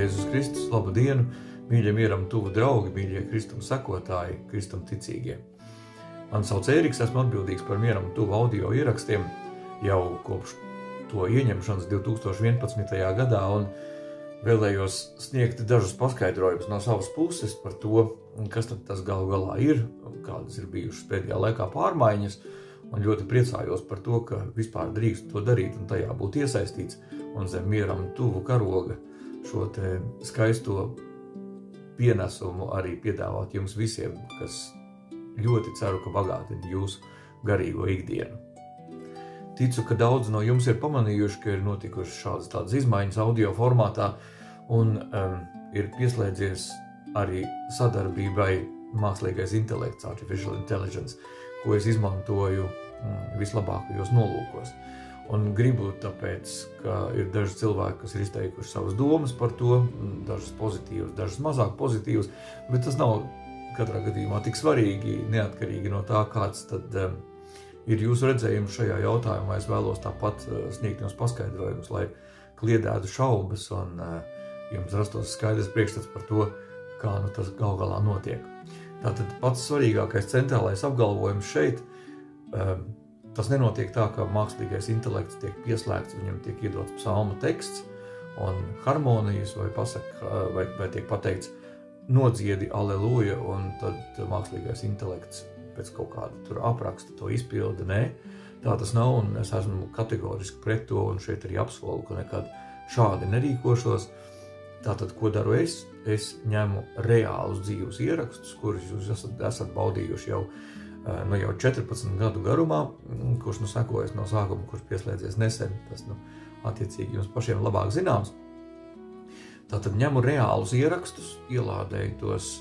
Jēzus Kristus, labu dienu, mīļie mieram tuvu draugi, mīļie Kristum sekotāji, Kristum ticīgie. Man sauc Ēriks, esmu atbildīgs par mieram tuvu audio ierakstiem jau kopš to ieņemšanas 2011. gadā un vēlējos sniegt dažus paskaidrojumus no savas puses par to, kas tad tas galu galā ir, kādas ir bijušas pēdējā laikā pārmaiņas, un ļoti priecājos par to, ka vispār drīkst to darīt un tajā būt iesaistīts, un zem mieram tuvu karoga šo te skaisto pienesumu arī piedāvāt jums visiem, kas ļoti ceru, ka bagātina jūsu garīgo ikdienu. Ticu, ka daudz no jums ir pamanījuši, ka ir notikušas tādas izmaiņas audio formātā un ir pieslēdzies arī sadarbībai mākslīgais intelekts, artificial intelligence, ko es izmantoju vislabākajos nolūkos. Un gribu tāpēc, ka ir daži cilvēki, kas ir izteikuši savas domas par to, dažas pozitīvas, dažas mazāk pozitīvas, bet tas nav katrā gadījumā tik svarīgi, neatkarīgi no tā, kāds tad ir jūsu redzējums šajā jautājumā. Es vēlos tāpat sniegt jums paskaidrojumus, lai kliedētu šaubas un jums rastos skaidrs priekšstats par to, kā tas gal galā notiek. Tātad pats svarīgākais centrālais apgalvojums šeit, tas nenotiek tā, ka mākslīgais intelekts tiek pieslēgts, viņam tiek iedots psalmu teksts un harmonijas vai tiek pateikts nodziedi aleluja, un tad mākslīgais intelekts pēc kaut kāda tur apraksta to izpilda. Nē, tā tas nav, un es esmu kategoriski pret to, un šeit arī apsolu, ka nekad šādi nerīkošos. Tātad, ko daru es? Es ņemu reālus dzīvus ierakstus, kurus jūs esat baudījuši jau 14 gadu garumā, kurš sekojas no sākuma, kurš pieslēdzies nesen, tas attiecīgi jums pašiem labāk zināms. Tātad ņemu reālus ierakstus, ielādēju tos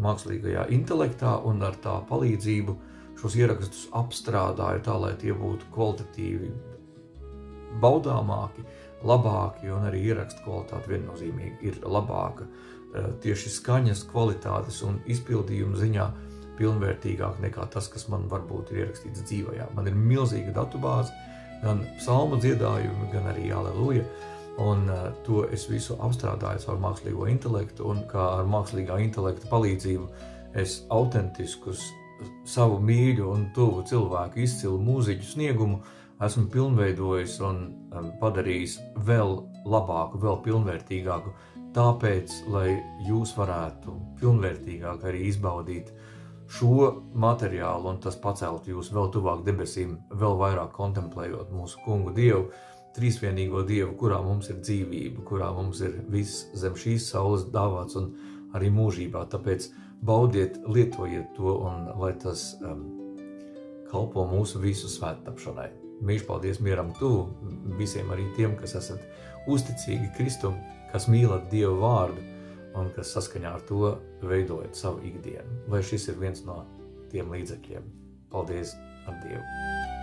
mākslīgajā intelektā un ar tā palīdzību šos ierakstus apstrādāju tā, lai tie būtu kvalitatīvi baudāmāki, labāki, un arī ierakstu kvalitāte viennozīmīgi ir labāka. Tieši skaņas kvalitātes un izpildījuma ziņā pilnvērtīgāk nekā tas, kas man varbūt ir ierakstīts dzīvajā. Man ir milzīga datubāze, gan psalmu dziedājumi, gan arī aleluja, un to es visu apstrādāju ar mākslīgo intelektu, un kā ar mākslīgā intelekta palīdzību es autentiskus savu mīļu un tuvu cilvēku izcilu mūziķu sniegumu esmu pilnveidojis un padarījis vēl labāku, vēl pilnvērtīgāku, tāpēc, lai jūs varētu pilnvērtīgāk arī izbaudīt šo materiālu, un tas pacelt jūs vēl tuvāk debesīm, vēl vairāk kontemplējot mūsu kungu Dievu, trīsvienīgo Dievu, kurā mums ir dzīvība, kurā mums ir viss zem šīs saules dāvāts un arī mūžībā. Tāpēc baudiet, lietojiet to, un lai tas kalpo mūsu visu svēttapšanai. Mīļš paldies mieram tuvu, visiem arī tiem, kas esat uzticīgi Kristum, kas mīlat Dievu vārdu un kas saskaņā ar to veidojat savu ikdienu. Lai šis ir viens no tiem līdzekļiem. Paldies ar Dievu!